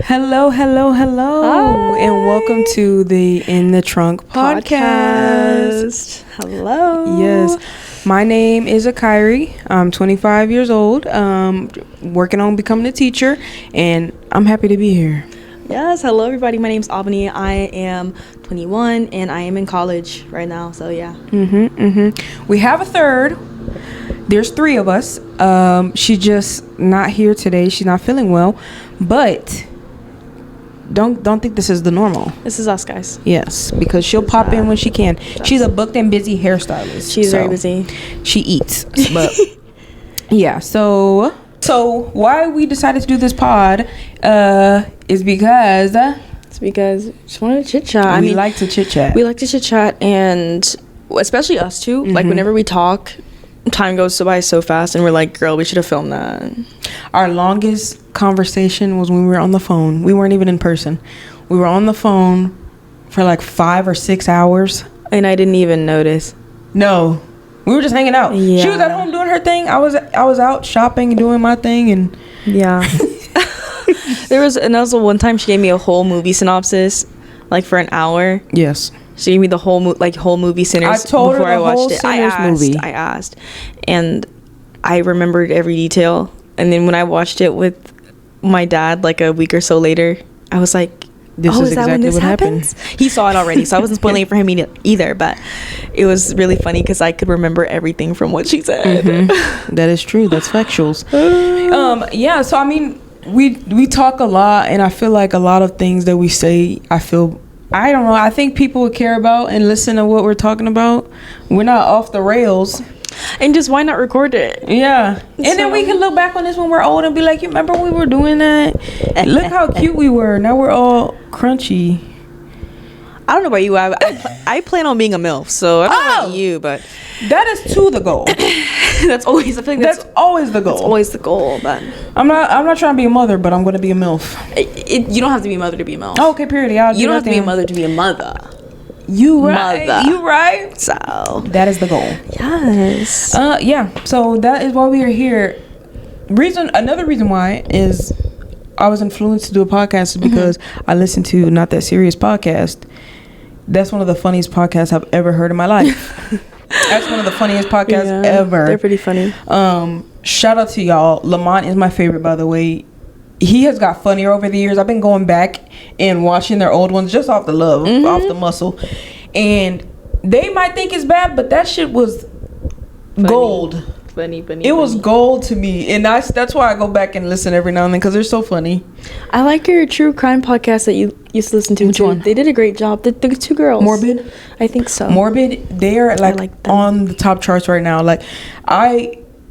Hello, and welcome to the In the Trunk podcast. Hello. Yes, my name is Akiri. I'm 25 years old, working on becoming a teacher, and I'm happy to be here. Yes, hello everybody. My name's Albany. I am 21 and I am in college right now. So yeah. We have a third. There's three of us. She's just not here today. She's not feeling well, but don't think this is the normal. This is us, guys. Yes, because she'll pop in when she can. She's a booked and busy hairstylist. She's very busy. She eats, but yeah. So why we decided to do this pod is because we just wanted to chit chat. We like to chit chat. We like to chit chat, and especially us two. Like whenever we talk, time goes by so fast, and we're like, girl, we should have filmed that. Our longest conversation was when we were on the phone. We weren't even in person. We were on the phone for like 5 or 6 hours, and I didn't even notice. No, we were just hanging out. Yeah. She was at home doing her thing. I was out shopping and doing my thing, and yeah. There was one time she gave me a whole movie synopsis, like for an hour. Yes. She gave me the whole movie Sinners. I told her the whole Sinners movie. I asked, and I remembered every detail. And then when I watched it with my dad, like a week or so later, I was like, "This is exactly when this what happens?" He saw it already, so I wasn't spoiling it for him either. But it was really funny because I could remember everything from what she said. That is true. That's factuals. Yeah. So I mean, we talk a lot, and I feel like a lot of things that we say, I don't know. I think people would care about and listen to what we're talking about. We're not off the rails. And just why not record it? Yeah. And then we can look back on this when we're old and be like, you remember when we were doing that? Look how cute we were. Now we're all crunchy. I don't know about you. I plan on being a MILF, so I don't know about you, but that is the goal. That's always the thing. That's always the goal. That's always the goal, but I'm not trying to be a mother, but I'm going to be a MILF. You don't have to be a mother to be a MILF. Oh, okay, period. You don't have to be a mother to be a mother. You right. So that is the goal. Yes. Yeah. So that is why we are here. Another reason why is I was influenced to do a podcast is because I listened to Not That Serious podcast. That's one of the funniest podcasts I've ever heard in my life. That's one of the funniest podcasts ever. They're pretty funny. Shout out to y'all. Lamont is my favorite, by the way. He has got funnier over the years. I've been going back and watching their old ones just off the love, off the muscle. And they might think it's bad, but that shit was gold. Funny. It was gold to me. And that's why I go back and listen every now and then, because they're so funny. I like your true crime podcast that you used to listen to. Which one? They did a great job. The two girls. Morbid? I think so. Morbid, they are like on the top charts right now. Like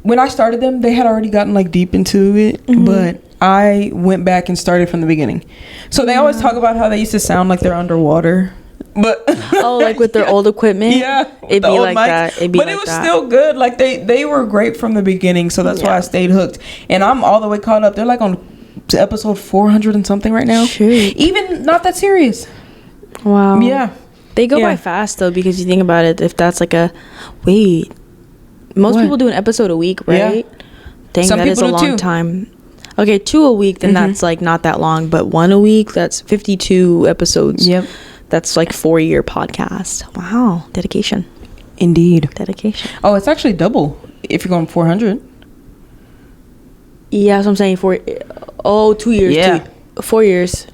when I started them, they had already gotten like deep into it, but I went back and started from the beginning. So they always talk about how they used to sound like they're underwater. But like with their old equipment? Yeah. It'd be like that. But it was still good. Like they were great from the beginning, so that's why I stayed hooked. And I'm all the way caught up. They're like on episode 400 and something right now. Shoot. Even Not That Serious. Wow. Yeah. They go by fast though, because you think about it, if that's like most people do an episode a week, right? Yeah. Dang, that is a long time. Okay, 2 a week, then that's like not that long, but 1 a week, that's 52 episodes. Yep. That's like 4-year podcast. Wow. Dedication. Indeed. Dedication. Oh, it's actually double if you're going 400. Yeah, that's what I'm saying. 2 years. Yeah. 4 years.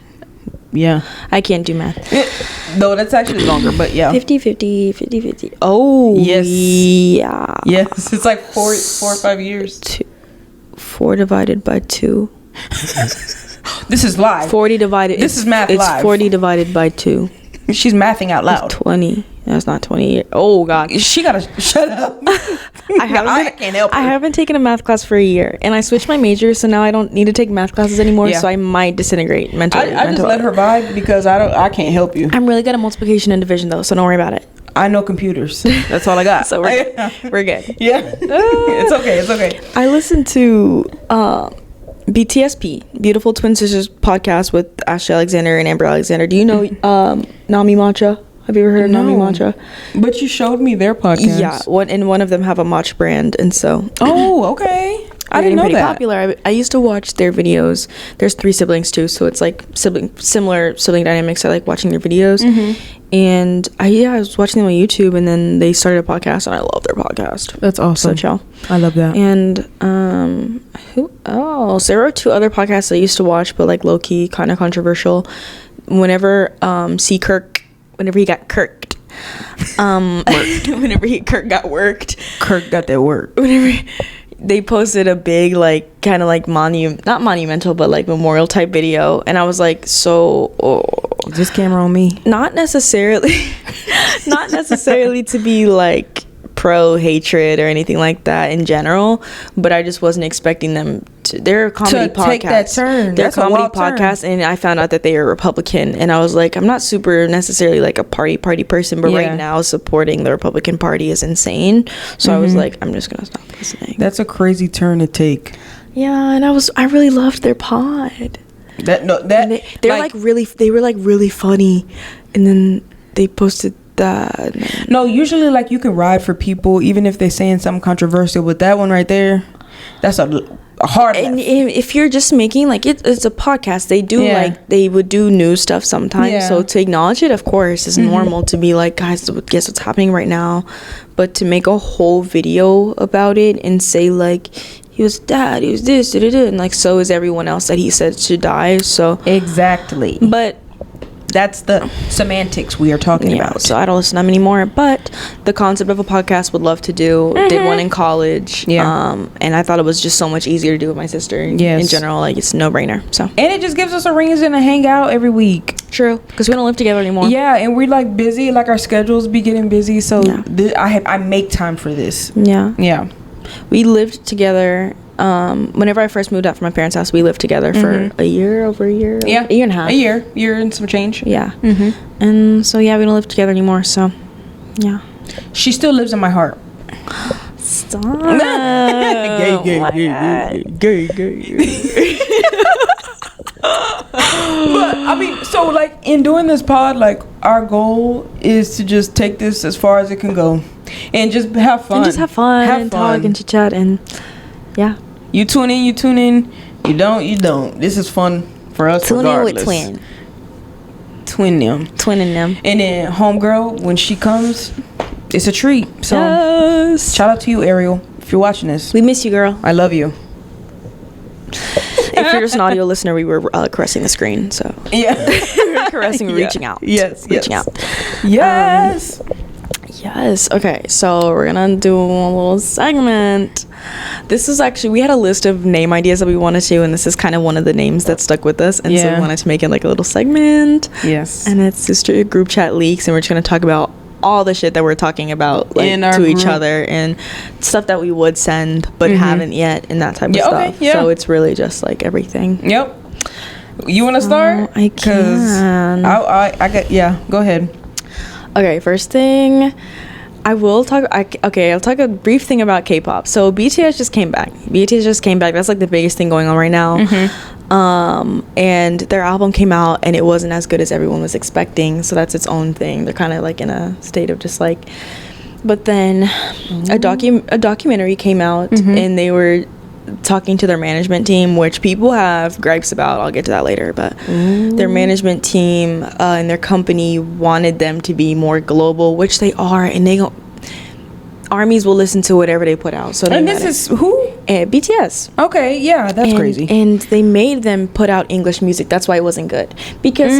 Yeah. I can't do math. No, that's actually longer, but yeah. 50. Oh. Yes. Yeah. Yes. It's like 4 or 5 years. 4 divided by 2. This is live. 40 divided. This is math live. It's 40 divided by 2. She's mathing out loud. It's 20. That's not 20 years. Oh, God. She gotta shut up. I can't help her. I haven't taken a math class for a year. And I switched my major, so now I don't need to take math classes anymore. Yeah. So I might disintegrate mentally. I just let her vibe because I can't help you. I'm really good at multiplication and division, though, so don't worry about it. I know computers. That's all I got. So we're good. Yeah. It's okay. I listened to BTSP, Beautiful Twin Sisters podcast with Ashley Alexander and Amber Alexander. Do you know Nami Matcha? Have you ever heard of Nami Matcha? But you showed me their podcast. Yeah, one of them have a matcha brand, and so. Oh, okay. I didn't know pretty that. popular. I used to watch their videos. There's 3 siblings too, so it's like similar sibling dynamics. I like watching their videos. And I was watching them on YouTube, and then they started a podcast, and I love their podcast. That's awesome. So chill. I love that. And so there were 2 other podcasts I used to watch, but like low key, kind of controversial. Whenever whenever he got kirked, Kirk got worked. Kirk got that work. Whenever they posted a big like kind of like not monumental but like memorial type video, and I was like, is this camera on me? not necessarily to be like pro hatred or anything like that in general, but I just wasn't expecting them to. They're a comedy podcast. Take that turn. They're a That's a comedy wild turn. podcast, and I found out that they are Republican, and I was like, I'm not super necessarily like a party person, but right now supporting the Republican Party is insane. So I was like, I'm just gonna stop listening. That's a crazy turn to take. Yeah, and I really loved their pod. They were like really funny, and then they posted that. No, usually like you can ride for people even if they're saying something controversial, but that one right there, that's a hard And left. if you're just making like it's a podcast, they do like they would do news stuff sometimes. Yeah. So to acknowledge it, of course, is normal to be like, guys, guess what's happening right now. But to make a whole video about it and say like, he was dad, he was this, and like so is everyone else that he said should die. So Exactly. but That's the semantics we are talking about. So I don't listen to them anymore. But the concept of a podcast would love to do. Did one in college. Yeah. And I thought it was just so much easier to do with my sister. Yes. In general, like it's a no-brainer. So. And it just gives us a reason to hang out every week. True. Because we don't live together anymore. Yeah, and we're like busy. Like our schedules be getting busy. So Yeah. I make time for this. Yeah. Yeah. We lived together. Whenever I first moved out from my parents' house, we lived together for a year, over a year. Yeah. A year and a half. A year and some change. Yeah. And so, yeah, we don't live together anymore. So, yeah. She still lives in my heart. Stop. Gay. But I mean, so like in doing this pod, like our goal is to just take this as far as it can go, and just have fun. And just have fun. And talk and chit chat and yeah. You tune in. You don't. This is fun for us. Tune regardless. in with Twinning them. And then homegirl, when she comes, it's a treat. So yes. Shout out to you, Ariel, if you're watching this. We miss you, girl. I love you. If you're just an audio listener, we were caressing the screen, so Yeah. we were caressing, reaching out. Reaching out. Yes. Yes. Okay, so we're gonna do a little segment. This is actually, we had a list of name ideas that we wanted to, and this is kind of one of the names that stuck with us, and so we wanted to make it like a little segment. Yes. And it's just a group chat leaks, and we're just gonna talk about all the shit that we're talking about, like, in our to each group. other, and stuff that we would send but haven't yet, and that type of stuff. Okay, yeah. So it's really just like everything. Yep. You want to start? I can. I got. Go ahead. Okay, first thing, I'll talk a brief thing about K-pop. So BTS just came back. That's like the biggest thing going on right now. And their album came out and it wasn't as good as everyone was expecting. So that's its own thing. They're kind of like in a state of just like. But then a documentary came out and they were talking to their management team, which people have gripes about. I'll get to that later, but their management team and their company wanted them to be more global, which they are, and armies will listen to whatever they put out. So And this is who? BTS. Okay, yeah, that's crazy. And they made them put out English music. That's why it wasn't good, because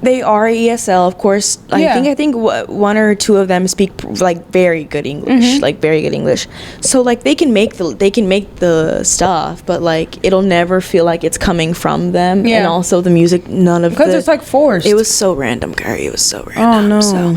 they are ESL, of course. I think one or two of them speak like very good English, So like they can make the stuff, but like it'll never feel like it's coming from them. Yeah. And also the music, because it's like forced. It was so random, Gary. It was so random. Oh no. So,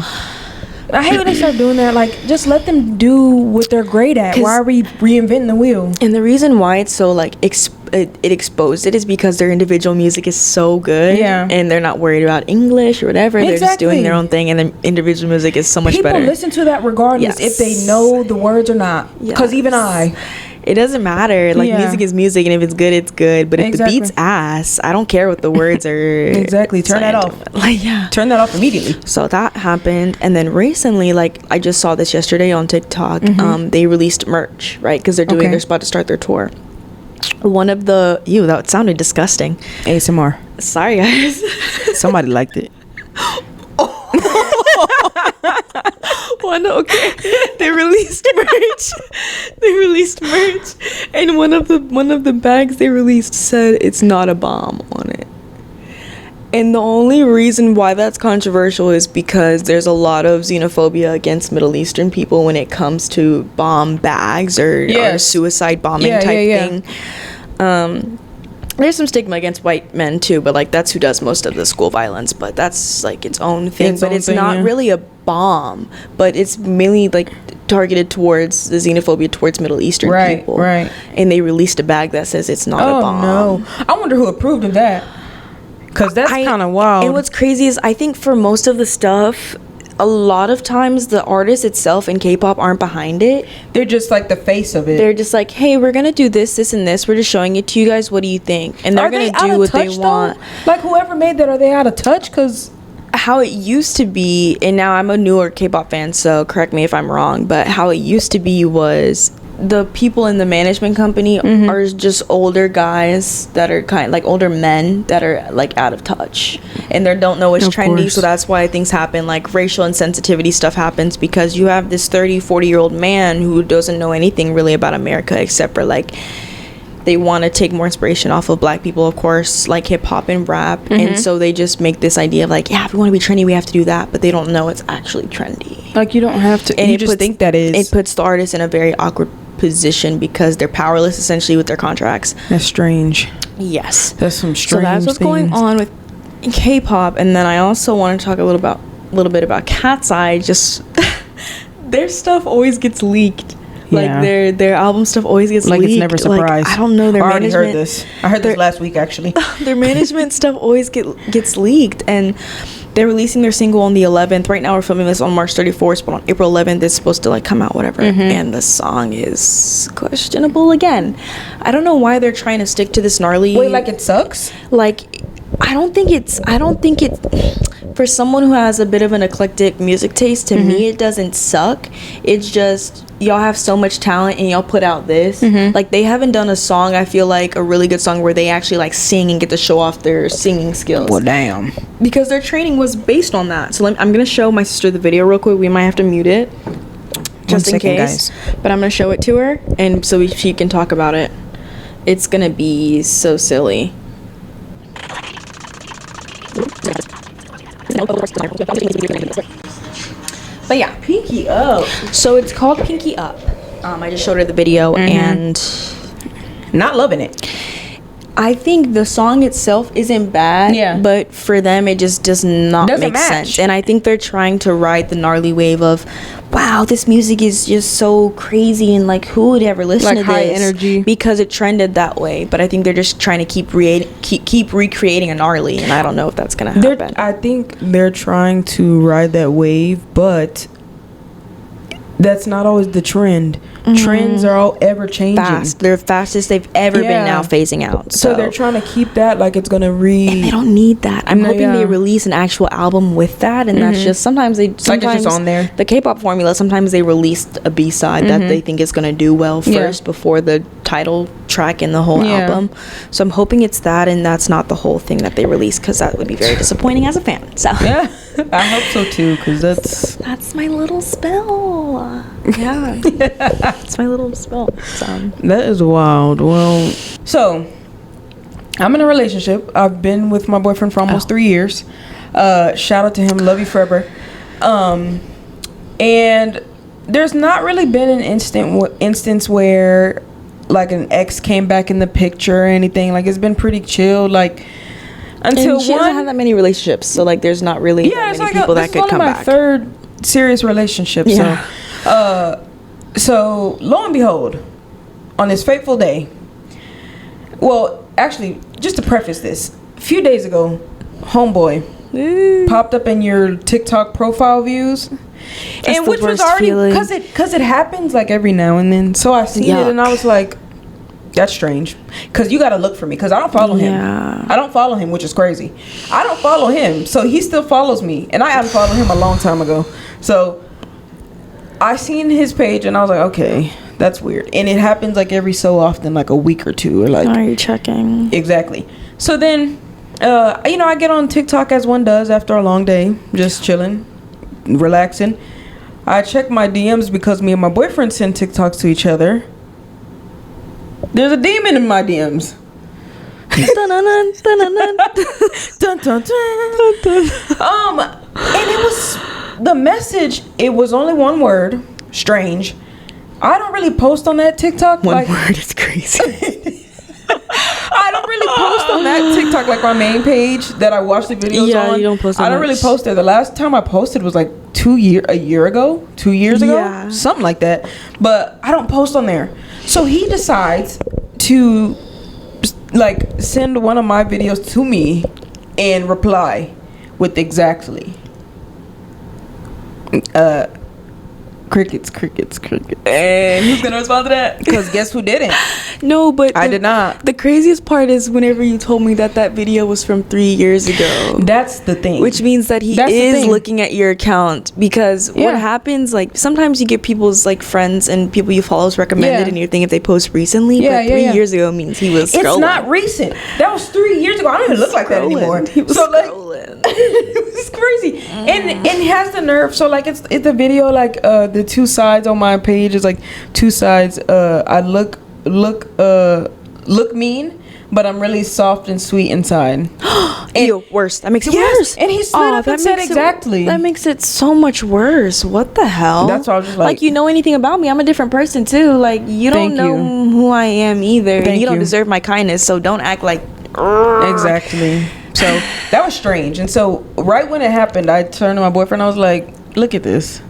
I hate when they start doing that. Like, just let them do what they're great at. Why are we reinventing the wheel? and the reason why it's so like it exposed it is because their individual music is so good. Yeah. And they're not worried about English or whatever. They're just doing their own thing, and the individual music is so much better. People listen to that regardless if they know the words or not. Because even I. it doesn't matter. Like, music is music, and if it's good, it's good. But if the beat's ass, I don't care what the words are. Exactly. Turn that off. Like, yeah. Turn that off immediately. So that happened. And then recently, like, I just saw this yesterday on TikTok. They released merch, right? Because they're about to start their tour. One of the... Ew, that sounded disgusting. ASMR. Sorry, guys. Somebody liked it. They released merch, and one of the bags they released said it's not a bomb on it. And the only reason why that's controversial is because there's a lot of xenophobia against Middle Eastern people when it comes to bomb bags or suicide bombing type thing. There's some stigma against white men too, but like that's who does most of the school violence. But that's like its own thing. But it's not really a bomb, but it's mainly like targeted towards the xenophobia towards Middle Eastern people. Right. And they released a bag that says it's not a bomb. No, I wonder who approved of that. Cause that's kind of wild. And what's crazy is I think for most of the stuff, a lot of times the artist itself in K-pop aren't behind it. They're just like the face of it. They're just like, hey, we're gonna do this, this, and this. We're just showing it to you guys. What do you think? And they're gonna do what they want. Like whoever made that, are they out of touch? Cause how it used to be, and now I'm a newer K-pop fan, so correct me if I'm wrong, but how it used to be was the people in the management company are just older guys that are kind of like older men that are like out of touch, and they don't know what's trendy. So that's why things happen, like racial insensitivity stuff happens, because you have this 30-40-year-old man who doesn't know anything really about America except for like they want to take more inspiration off of black people, of course, like hip-hop and rap. And so they just make this idea of like, yeah, if we want to be trendy, we have to do that, but they don't know it's actually trendy. Like, you don't have to, and you just think that is. It puts the artist in a very awkward position because they're powerless essentially with their contracts. That's strange. Yes. That's some strange So that's what's going on with K-pop. And then I also want to talk a little bit about Katseye. Just their stuff always gets leaked. Like their album stuff always gets leaked. Like it's never a surprise. Like, I don't know, their management. I already heard this. I heard this last week actually. Their management stuff always gets leaked, and they're releasing their single on the 11th. Right now we're filming this on March 31st, but on April 11th it's supposed to like come out, whatever. And the song is questionable again. I don't know why they're trying to stick to this gnarly. Wait, like it sucks? Like I don't think it for someone who has a bit of an eclectic music taste, to me it doesn't suck. It's just y'all have so much talent and y'all put out this. Like they haven't done a song, I feel like a really good song where they actually like sing and get to show off their singing skills. Well, damn. Because their training was based on that. So I'm gonna show my sister the video real quick. We might have to mute it just in case, but I'm gonna show it to her and so she can talk about it. It's gonna be so silly. But yeah, Pinky Up. So it's called Pinky Up. I just showed her the video and not loving it. I think the song itself isn't bad, but for them it just does not make sense. And I think they're trying to ride the gnarly wave of, wow, this music is just so crazy and like who would ever listen to high this? Energy. Because it trended that way. But I think they're just trying to keep recreating a gnarly, and I don't know if that's gonna happen. I think they're trying to ride that wave, but that's not always the trend. Trends are all ever changing. They're fastest they've ever been now phasing out. So they're trying to keep that like it's gonna and they don't need that. I'm hoping they release an actual album with that, and that's just sometimes it's just on there. The K-pop formula, sometimes they released a B-side that they think is gonna do well first before the title track in the whole album. So I'm hoping it's that, and that's not the whole thing that they release, because that would be very disappointing as a fan. So yeah, I hope so too, because that's my little spell. Yeah. It's my little spell. So. That is wild. Well, so I'm in a relationship. I've been with my boyfriend for almost 3 years. Shout out to him. Love you forever. And there's not really been an instance where like an ex came back in the picture or anything. Like it's been pretty chill. Like until and she doesn't have that many relationships, so like there's not really that many people that could come back. This is one of my third serious relationship. Yeah. So lo and behold, on this fateful day, well, actually, just to preface this, a few days ago, homeboy popped up in your TikTok profile views. And which was already because it happens like every now and then. So I seen it and I was like, that's strange, because you got to look for me, because I don't follow him. I don't follow him, which is crazy. I don't follow him, so he still follows me, and I unfollowed him a long time ago. So I seen his page and I was like, okay, that's weird. And it happens like every so often, like a week or two, or like, are you checking? Exactly. So then I get on TikTok as one does after a long day, just chilling, relaxing. I check my DMs because me and my boyfriend send TikToks to each other. There's a demon in my DMs. Dun, dun, dun. And it was the message. It was only one word. Strange. I don't really post on that TikTok. One word is crazy. I don't really post on that TikTok, like my main page that I watch the videos on. Yeah, you don't post. I don't really post there. The last time I posted was like 2 years ago, something like that. But I don't post on there. So he decides to like send one of my videos to me and reply with exactly crickets. And who's gonna respond to that? Because guess who didn't? No, but I did not. The craziest part is whenever you told me that video was from 3 years ago. That's the thing. Which means that he is looking at your account, because what happens, like, sometimes you get people's like friends and people you follow recommended and you think if they post recently, but 3 years ago means he was scrolling. It's not recent. That was 3 years ago. I don't even look like that anymore. He was scrolling. It was crazy. And he has the nerve. So like it's a video like the two sides on my page is like two sides. I look mean, but I'm really soft and sweet inside. Ew, worse. That makes it worse. And he straight up and said exactly. That makes it so much worse. What the hell? That's why I was just like, you know anything about me? I'm a different person too. Like, you don't know who I am either. And you don't deserve my kindness, so don't act like. Exactly. So that was strange. And so right when it happened, I turned to my boyfriend. I was like, look at this.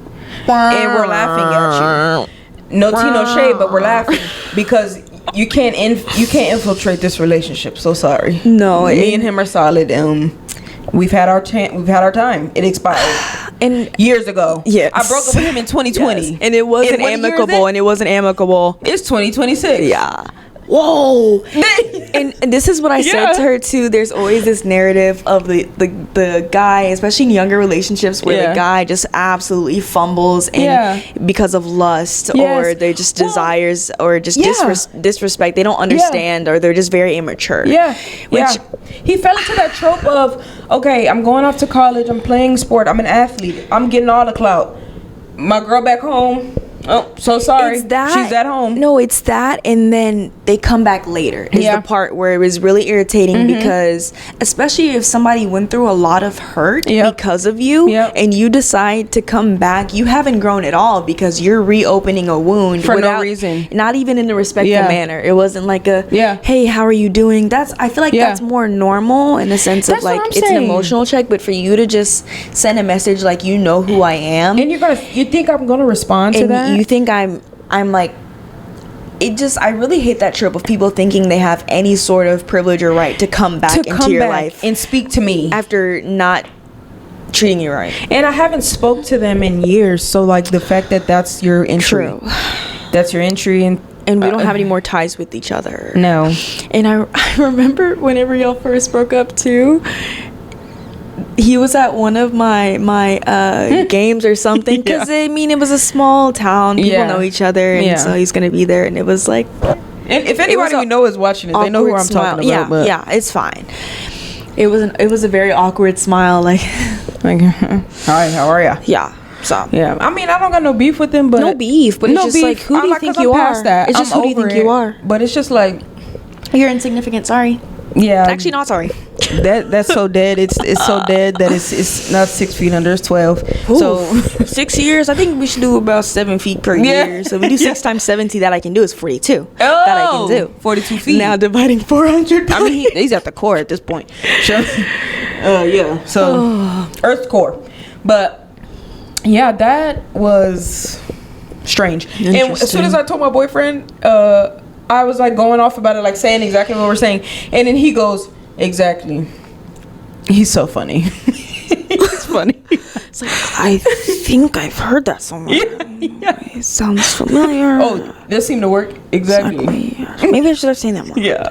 And we're laughing at you. No tea, no shade, but we're laughing because you can't infiltrate this relationship. So sorry. No, me and him are solid. We've had our time. It expired and years ago. Yes. I broke up with him in 2020, yes. And it wasn't amicable. It's 2026. Yeah. Whoa. and this is what I said to her too. There's always this narrative of the guy, especially in younger relationships, where the guy just absolutely fumbles and because of lust or they're just desires or just disrespect. They don't understand or they're just very immature. Which he fell into that trope of, okay, I'm going off to college, I'm playing sport, I'm an athlete, I'm getting all the clout. My girl back home, oh, so sorry. She's at home. No, it's that, and then they come back later. Is the part where it was really irritating because, especially if somebody went through a lot of hurt because of you, and you decide to come back, you haven't grown at all because you're reopening a wound for no reason. Not even in a respectful manner. It wasn't like a hey, how are you doing? I feel like that's more normal in the sense of like it's an emotional check, but for you to just send a message like you know who I am, and you think I'm gonna respond to that? You think I'm like, it just, I really hate that trope of people thinking they have any sort of privilege or right to come back into your life and speak to me after not treating you right. And I haven't spoke to them in years, so like the fact that that's your entry, that's your entry, and we don't have any more ties with each other. No. And I remember whenever y'all first broke up too, he was at one of my games or something, because I mean it was a small town, people know each other, and so he's gonna be there, and it was like, and if anybody we know is watching it, they know who I'm talking about. Yeah, it's fine. It was a very awkward smile, like hi, how are ya? Yeah. So I mean I don't got no beef with them, but no beef, but it's just like, who do you think you are? It's just who do you think you are? But it's just like, you're insignificant. Sorry. Yeah, actually not sorry. That's so dead. It's so dead that it's not 6 feet under. It's 12. Ooh, so 6 years. I think we should do about 7 feet per year. So we do 6 times 70. That I can do is 42. That I can do 42 feet. Now dividing 400. I mean he's at the core at this point. Sure. Yeah. So Earth's core, but yeah, that was strange. And as soon as I told my boyfriend, I was like going off about it, like saying exactly what we're saying, and then he goes, exactly. He's so funny. He's funny. It's like, I think I've heard that somewhere. Yeah. It sounds familiar. Oh, that seemed to work. Exactly. Maybe I should have seen that more. Yeah.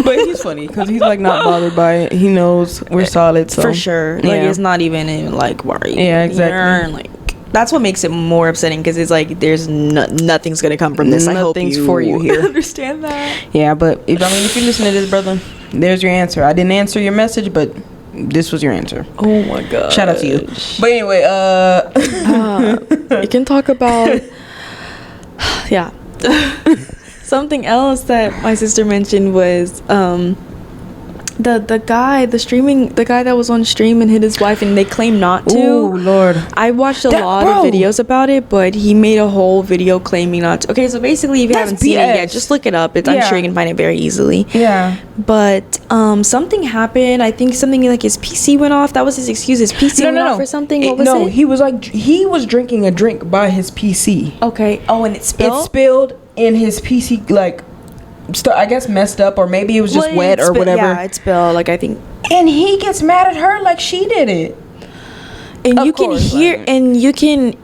But he's funny because he's like not bothered by it. He knows we're solid. So. For sure. Like, it's not even like worry. Yeah, exactly. Like, that's what makes it more upsetting, because it's like there's nothing's gonna come from this. I hope Nothing's for you here. Understand that. Yeah, but if you listen to this, brother, there's your answer. I didn't answer your message, but this was your answer. Oh my god. Shout out to you. But anyway, you can talk about yeah. Something else that my sister mentioned was the guy that was on stream and hit his wife, and they claim not to. Oh Lord. I watched a lot of videos about it, but he made a whole video claiming not to. Okay, so basically, if you haven't seen it yet, just look it up. I'm sure you can find it very easily. Yeah. But something happened. I think something like his PC went off. That was his excuse. His PC went off or something. What was it? He was drinking a drink by his PC. Okay. Oh, and it spilled? It spilled in his PC, like, I guess messed up, or maybe it was just wet or whatever. Yeah, it spilled, like, I think. And he gets mad at her like she did it. And you can hear, and you can,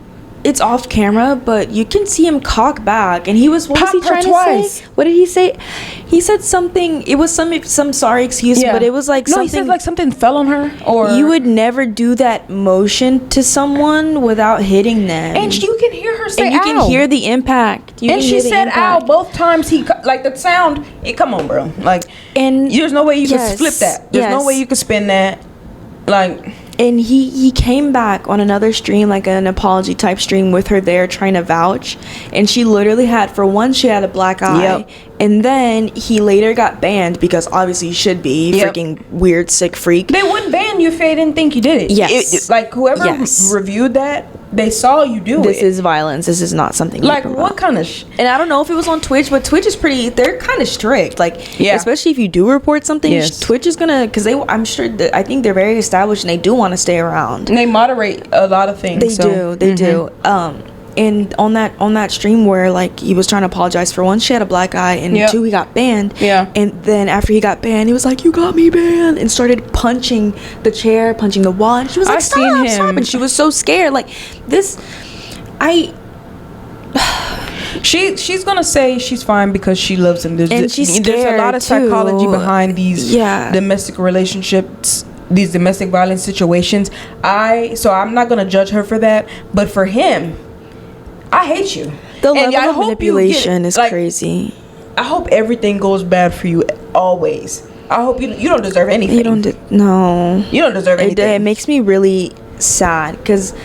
it's off camera, but you can see him cock back. And he was, what was he trying to say? What did he say? He said something, it was some sorry excuse, but it was like something. No, he said like something fell on her, or. You would never do that motion to someone without hitting them. And you can hear her say, and you can hear the impact. And she said, ow, both times like the sound, come on, bro. Like, and there's no way you can flip that. There's no way you can spin that. Like. And he came back on another stream, like an apology type stream, with her there trying to vouch. And she literally had, for one, she had a black eye. Yep. And then he later got banned, because obviously you should be. Freaking weird, sick freak. They wouldn't ban you if they didn't think you did it. Yes. Like, whoever reviewed that, they saw you do this it. This is violence. This is not something like, what kind of and I don't know if it was on Twitch, but Twitch is they're kind of strict. Like, especially if you do report something, Twitch is gonna, because I'm sure that, I think they're very established and they do want to stay around. And they moderate a lot of things. They do. And on that stream where, like, he was trying to apologize, for one, she had a black eye, and two, he got banned. Yeah. And then after he got banned, he was like, "You got me banned," and started punching the chair, punching the wall. And she was like, "Stop!" And she was so scared. Like, this, she's gonna say she's fine because she loves him. There's a lot of psychology behind these domestic relationships, these domestic violence situations. So I'm not gonna judge her for that, but for him, I hate you. The level of manipulation is crazy. I hope everything goes bad for you always. I hope you don't deserve anything. You don't. No. You don't deserve anything. It makes me really sad, because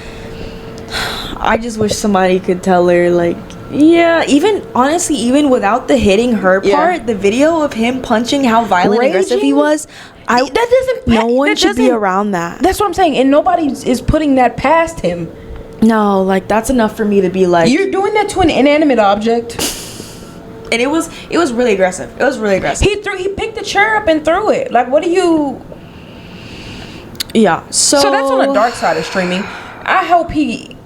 I just wish somebody could tell her, like, even honestly, even without the hitting her part, the video of him punching, how violent and aggressive he was, no one should be around that. That's what I'm saying, and nobody is putting that past him. No, like, that's enough for me to be like, you're doing that to an inanimate object. And it was really aggressive. It was really aggressive. He picked the chair up and threw it. Like, what do you? Yeah. So that's on the dark side of streaming. I hope he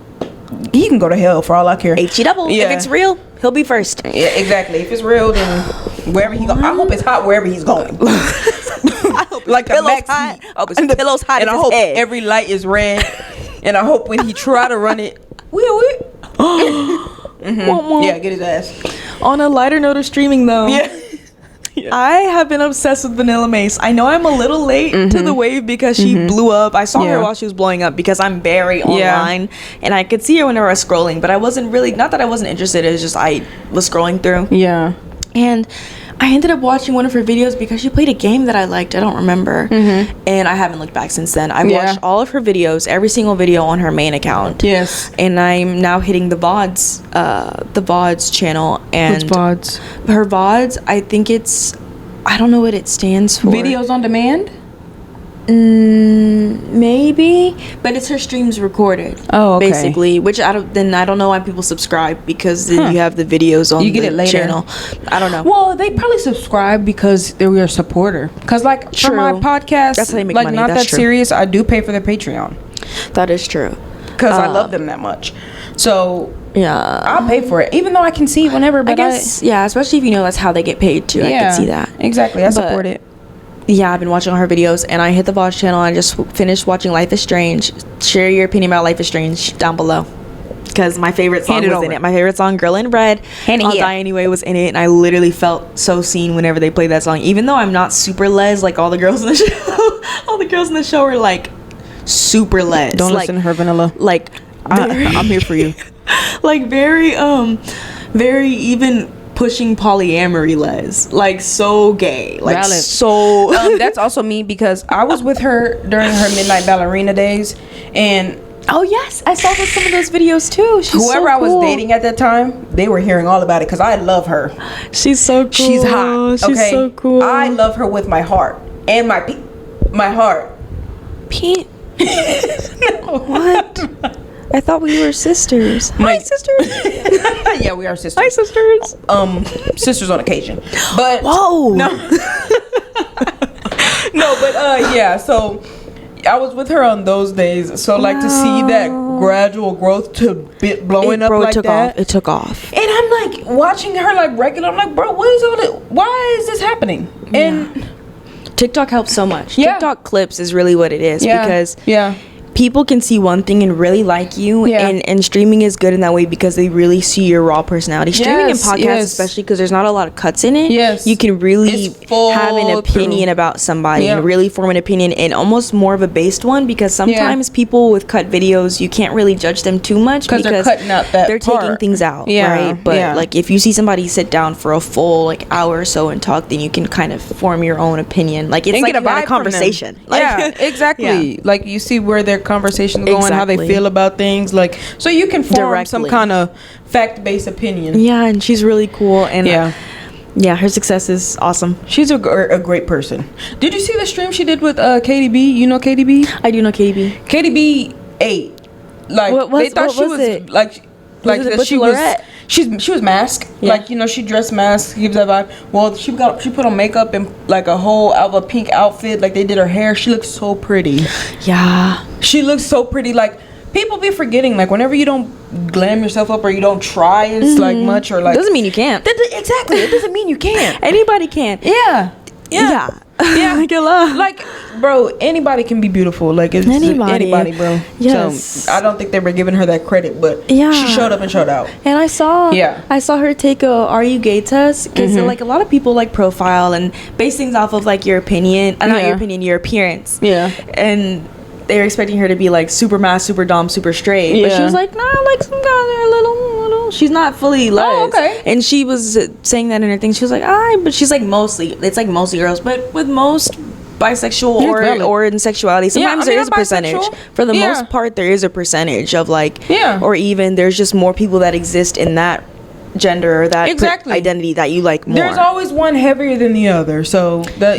can go to hell for all I care. H-E-double. If it's real, he'll be first. Yeah, exactly. If it's real, then wherever he goes, I hope it's hot wherever he's going. I hope like the pillow's hot. I hope his pillow's hot. And I hope every light is red. And I hope when he try to run it, yeah, get his ass. On a lighter note of streaming, though, I have been obsessed with Vanillamace. I know I'm a little late to the wave because she blew up. I saw her while she was blowing up, because I'm very online, and I could see her whenever I was scrolling, but I wasn't really, not that I wasn't interested, it was just I was scrolling through. Yeah. And I ended up watching one of her videos because she played a game that I liked. I don't remember. And I haven't looked back since then. I watched all of her videos, every single video on her main account. Yes. And I'm now hitting the VODs channel. And what's VODs? Her VODs, I think I don't know what it stands for. Videos on demand? Maybe, but it's her streams recorded. Oh, okay. Basically, which I don't know why people subscribe, because then you have the videos on the channel. I don't know. Well, they probably subscribe because they're your supporter. Because, like, for my podcast, that's how they make money. Not that serious, I do pay for their Patreon. That is true. Because I love them that much. So yeah, I'll pay for it, even though I can see whenever. But I guess especially if you know that's how they get paid too. I can see that exactly. I support it. Yeah, I've been watching all her videos, and I hit the Vosh channel. I just finished watching Life is Strange. Share your opinion about Life is Strange down below, because my favorite song was in it. My favorite song, Girl in Red, I'll Die Anyway, was in it, and I literally felt so seen whenever they played that song. Even though I'm not super les like all the girls in the show. All the girls in the show are like super les. Don't listen to her, Vanilla. Like I'm here for you. Like very even pushing polyamory les, like so gay, like Valid. so That's also me, because I was with her during her Midnight Ballerina days, and oh yes, I saw some of those videos too. She's whoever so I was cool. dating at that time, they were hearing all about it, because I love her. She's so cool. She's hot. Okay? She's so cool. I love her with my heart and my heart. Pete. What? I thought we were sisters. Hi, sisters. Yeah, we are sisters. Hi, sisters. Sisters on occasion. But whoa. No. No, but yeah, so I was with her on those days. So like to see that gradual growth to blowing up like that. It took off. And I'm like watching her like regular. I'm like, bro, what is all this? Why is this happening? And TikTok helps so much. Yeah. TikTok clips is really what it is, because yeah. people can see one thing and really like you, and streaming is good in that way because they really see your raw personality. Streaming and podcasts, especially because there's not a lot of cuts in it, you can really have an opinion about somebody and really form an opinion, and almost more of a based one, because sometimes people with cut videos, you can't really judge them too much because they're cutting out that they're part. taking things out, right? But like if you see somebody sit down for a full like hour or so and talk, then you can kind of form your own opinion. Like it's like a conversation. Like, yeah, exactly. Like you see where their conversations going, how they feel about things, like, so you can form some kind of fact-based opinion. Yeah, and she's really cool, and yeah, her success is awesome. She's a great person. Did you see the stream she did with KDB? You know KDB? I do know KDB. KDB ate. Like they thought she was like she was masked. Like, you know, she dressed masked, gives that vibe. Well, she put on makeup and like a whole pink outfit. Like they did her hair. She looks so pretty. Yeah, she looks so pretty. Like people be forgetting, like whenever you don't glam yourself up or you don't try as like much, or like doesn't mean you can't. Exactly, it doesn't mean you can't. Anybody can. Yeah. Like, bro, anybody can be beautiful. Like it's anybody, bro. Yes. So I don't think they were giving her that credit, but she showed up and showed out. And I saw her take a "Are you gay?" test, because like a lot of people like profile and base things off of like your opinion, not your opinion, your appearance. Yeah. And they were expecting her to be like super mass, super dom, super straight, but she was like, nah, like some guys are a little. She's not fully les. Oh, okay. And she was saying that in her thing. She was like, but she's like it's like mostly girls, but with most bisexual or in sexuality, sometimes there is a percentage. For the most part, there is a percentage of like, or even there's just more people that exist in that gender or that identity that you like more. There's always one heavier than the other, so that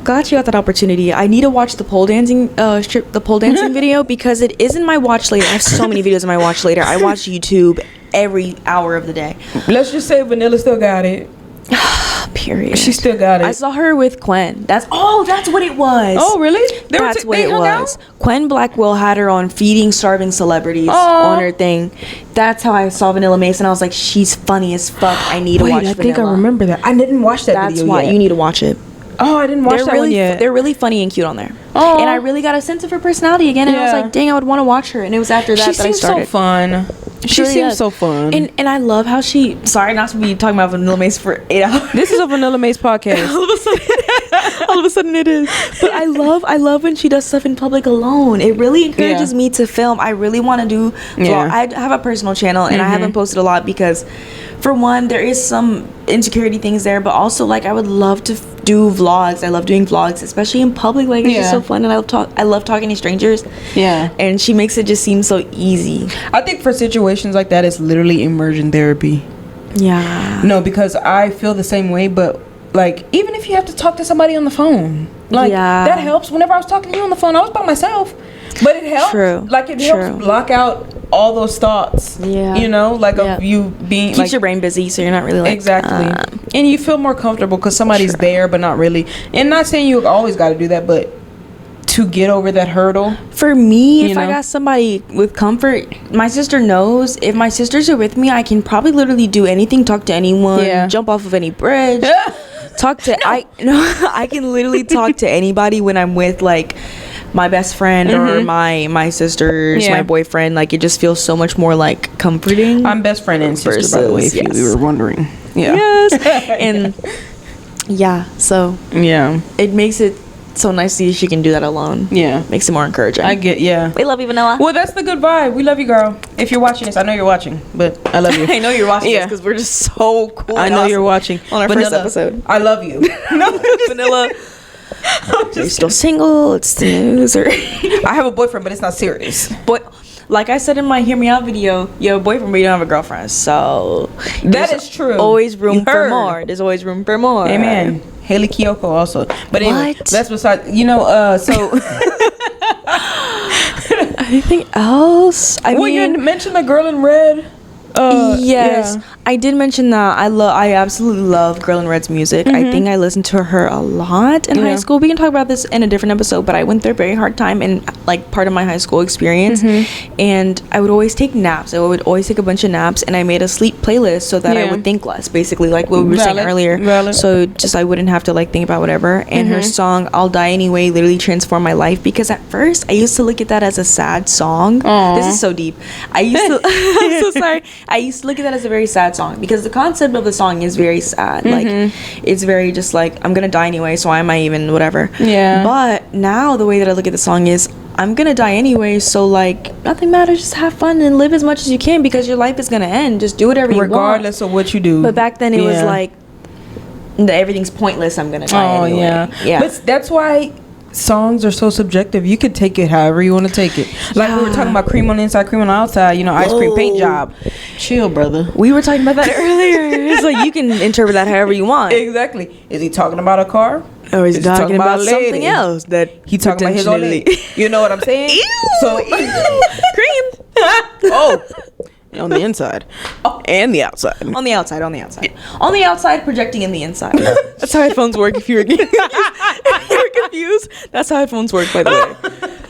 glad you got that opportunity. I need to watch the pole dancing video, because it is in my watch later. I have so many videos in my watch later. I watch YouTube every hour of the day. Let's just say Vanilla still got it. Period. She still got it. I saw her with Quen. That's what it was. Oh, really? That's what it was. Quen Blackwell had her on feeding starving celebrities on her thing. That's how I saw Vanillamace, and I was like, she's funny as fuck. I need to watch Vanilla. I think I remember that. I didn't watch that video yet. That's why you need to watch it. Oh, I didn't watch that one yet. They're really funny and cute on there. Oh. And I really got a sense of her personality again. And I was like, dang, I would want to watch her. And it was after that that I started. She seems so fun. She seems so fun. And I love how sorry not to be talking about Vanillamace for 8 hours. This is a Vanillamace podcast. all of a sudden it is. But I love when she does stuff in public alone. It really encourages me to film. I really want to do vlog. I have a personal channel, and I haven't posted a lot because, for one, there is some insecurity things there, but also like I would love to do vlogs. I love doing vlogs, especially in public. Like it's just so fun, and I love talking to strangers. Yeah. And she makes it just seem so easy. I think for situations like that, it's literally immersion therapy. Yeah. No, because I feel the same way, but like even if you have to talk to somebody on the phone, like that helps. Whenever I was talking to you on the phone, I was by myself, but it helps. True. Like it helps block out all those thoughts. Yeah. You know, like of you being keeps your brain busy, so you're not really like exactly, and you feel more comfortable because somebody's there, but not really. And not saying you always got to do that, but to get over that hurdle. For me, if I got somebody with comfort, my sister knows if my sisters are with me, I can probably literally do anything, talk to anyone, jump off of any bridge. talk to I can literally talk to anybody when I'm with like my best friend or my sisters, my boyfriend. Like, it just feels so much more like comforting. I'm best friend and sister, by the way, if you were wondering. Yeah. Yes. And yeah, so it makes it so nice to see she can do that alone. Yeah, makes it more encouraging. I get. We love you, Vanilla. Well, that's the good vibe. We love you, girl. If you're watching this, I know you're watching, but I love you. I know you're watching this because we're just so cool. I know awesome. You're watching on our Vanilla, first episode. I love you. Vanilla. You're still single. It's the news. Or I have a boyfriend, but it's not serious. But like I said in my Hear Me Out video, you have a boyfriend, but you don't have a girlfriend. So that is true. Always room for more. There's always room for more. Amen. Haley Kiyoko also. But anyway, that's beside, so. Anything else? I mean, you mentioned the girl in red. Yes, I did mention that. I absolutely love Girl in Red's music. I think I listened to her a lot in high school. We can talk about this in a different episode, but I went through a very hard time in like part of my high school experience, and I would always take naps. I would always take a bunch of naps, and I made a sleep playlist so that I would think less, basically, like what we were saying earlier. So just I wouldn't have to like think about whatever. And her song "I'll Die Anyway" literally transformed my life, because at first I used to look at that as a sad song. Aww. This is so deep. I used to. I'm so sorry. I used to look at that as a very sad song, because the concept of the song is very sad. Like, it's very just like, I'm gonna die anyway, so why am I even whatever. But now the way that I look at the song is, I'm gonna die anyway, so like nothing matters. Just have fun and live as much as you can, because your life is gonna end. Just do whatever you want, regardless of what you do. But back then it was like, everything's pointless, I'm gonna die anyway. But that's why songs are so subjective. You could take it however you want to take it. Like we were talking about cream on the inside, cream on the outside, ice cream paint job. Chill, brother. We were talking about that earlier. It's like, you can interpret that however you want. Exactly. Is he talking about a car? Or is he talking about something else that he talking about his own lady? You know what I'm saying? Ew. So cream. On the inside and the outside. On the outside. On the outside, projecting in the inside. That's how headphones work. If you're confused, that's how headphones work, by the way.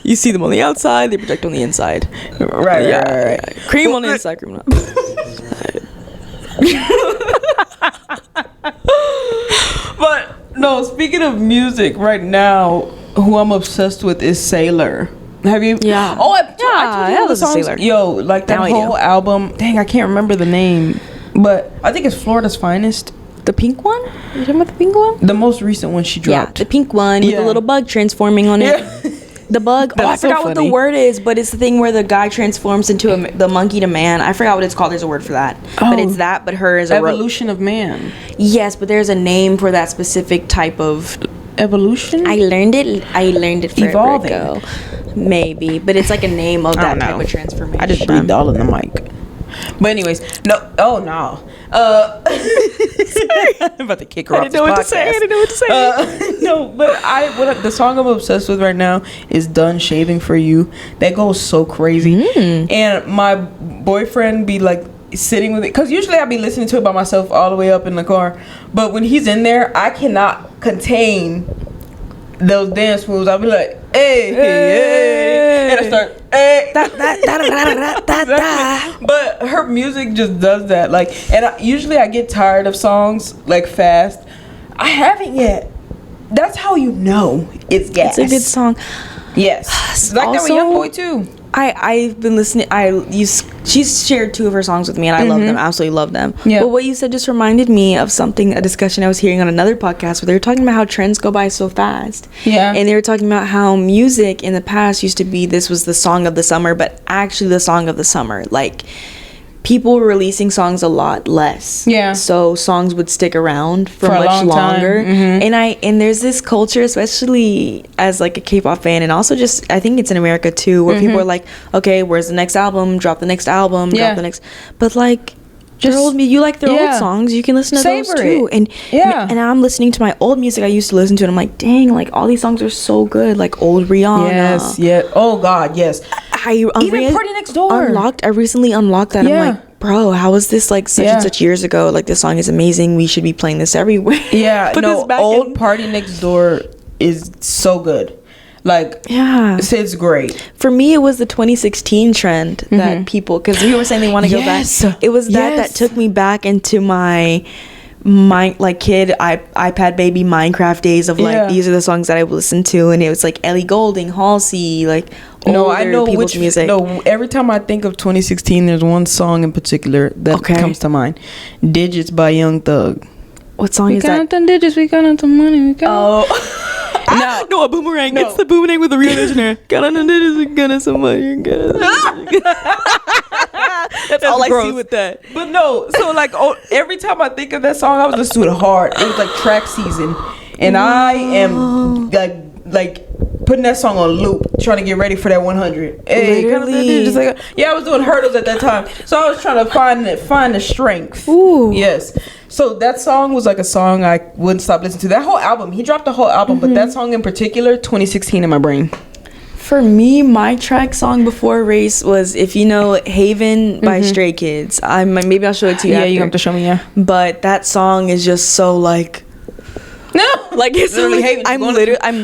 You see them on the outside, they project on the inside. Right. Cream on the inside, cream on the outside. But no, speaking of music, right now, who I'm obsessed with is Sailor. Have you? Yeah. Oh, I told you the songs. Sailor. Yo, like that whole album. Dang, I can't remember the name, but I think it's Florida's Finest. The pink one? You talking about the pink one? The most recent one she dropped. Yeah, the pink one with the little bug transforming on it. The bug. I forgot what the word is, but it's the thing where the guy transforms into the monkey to man. I forgot what it's called. There's a word for that. But it's that, but her is a evolution of man. Yes, but there's a name for that specific type of evolution. I learned it for evolving. Ago. Maybe, but it's like a name of that type of transformation. I just breathed all in the mic. But anyways, no. Oh no. I'm about to kick her off this podcast. I didn't know what to say. No, but the song I'm obsessed with right now is "Done Shaving for You." That goes so crazy, and my boyfriend be like sitting with it, because usually I be listening to it by myself all the way up in the car. But when he's in there, I cannot contain those dance moves. I'll be like, hey, and I start, hey. But her music just does that. Like, and usually I get tired of songs like fast. I haven't yet. That's how you know it's gas. It's a good song. Yes. Like that with Young Boy too. I've been listening. She's shared 2 of her songs with me, and I love them. Absolutely love them. Yeah. But what you said just reminded me of a discussion I was hearing on another podcast where they were talking about how trends go by so fast. Yeah. And they were talking about how music in the past used to be, this was the song of the summer, but actually the song of the summer. Like, people were releasing songs a lot less. Yeah. So songs would stick around for much longer. And there's this culture, especially as like a K-pop fan, and also just I think it's in America too, where people are like, okay, where's the next album? Drop the next album. Drop the next. But like, you like their old songs, you can listen to those too. And I'm listening to my old music I used to listen to, and I'm like, dang, like all these songs are so good. Like old Rihanna. Yes. Yeah. Oh God. Yes. Even Party Next Door. I recently unlocked that. Yeah. I'm like, bro, how was this like such and such years ago? Like, this song is amazing. We should be playing this everywhere. Yeah. Old Party Next Door is so good. Like, it's great. For me, it was the 2016 trend that people, because we were saying they want to go back. It was that took me back into my iPad baby Minecraft days of like these are the songs that I would listen to, and it was like Ellie Goulding, Halsey, like I know people's music. No, every time I think of 2016, there's one song in particular that comes to mind. Digits by Young Thug. What song is that? We count them digits, we count them money, we count. Oh. No, a boomerang. No. It's the boomerang with the real engineer. Count on the digits, we count some money. That's all gross. I see with that. But no, so like every time I think of that song, I was listening to it hard. It was like track season, and I am like putting that song on loop, trying to get ready for that 100. Hey, I was doing hurdles at that time, so I was trying to find the strength. Ooh. Yes. So that song was like a song I wouldn't stop listening to. That whole album, he dropped the whole album, but that song in particular, 2016 in my brain. For me, my track song before race was, if you know Haven by Stray Kids. Maybe I'll show it to you after. You have to show me, But that song is just so like... No, like it's literally. I'm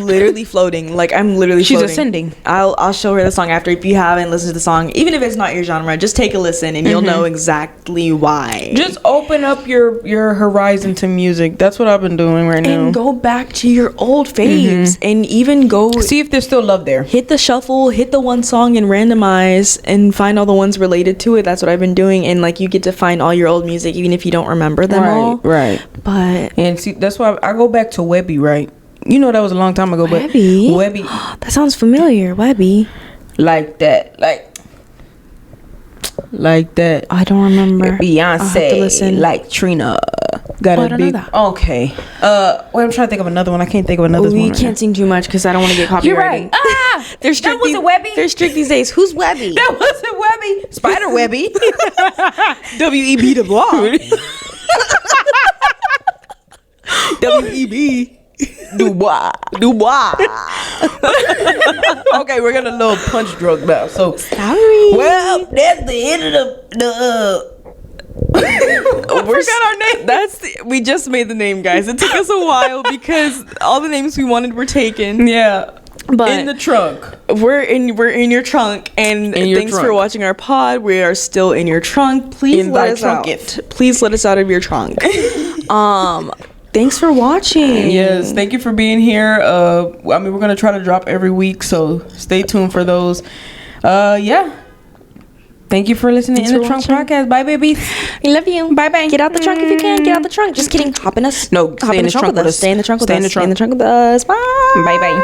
literally floating. Like I'm literally. She's floating. ascending. I'll show her the song after. If you haven't listened to the song, even if it's not your genre, just take a listen and you'll know exactly why. Just open up your horizon to music. That's what I've been doing right now. And go back to your old faves and even go see if there's still love there. Hit the shuffle, hit the one song and randomize and find all the ones related to it. That's what I've been doing, and like you get to find all your old music even if you don't remember them all. Right. But and see, that's why I go back to W.E.B, right? You know that was a long time ago, but W.E.B. That sounds familiar. W.E.B. Like that. I don't remember. Beyonce. Like Trina. Got a big. Okay. Wait, I'm trying to think of another one. I can't think of another one. We can't sing too much because I don't want to get copyrighted. You're right. That wasn't W.E.B. They're strict these days. Who's W.E.B? That wasn't W.E.B. Spider W.E.B. W.E.B. DuBois. W.E.B. DuBois. Okay, we're gonna little punch drunk now. So sorry. Well, that's the end of the we forgot our name. We just made the name, guys. It took us a while because all the names we wanted were taken. Yeah. But in the trunk. We're in your trunk, and thanks for watching our pod. We are still in your trunk. Please let us out. Please let us out of your trunk. Thanks for watching. Yes, thank you for being here. We're gonna try to drop every week, so stay tuned for those. Thank you for listening to the Trunk Podcast. Bye, babies. We love you. Bye, bye. Get out the trunk if you can. Get out the trunk. Just kidding. Hop in us. No, stay in the trunk with us. Stay in the trunk with us. Stay in the trunk with us. Bye. Bye, bye.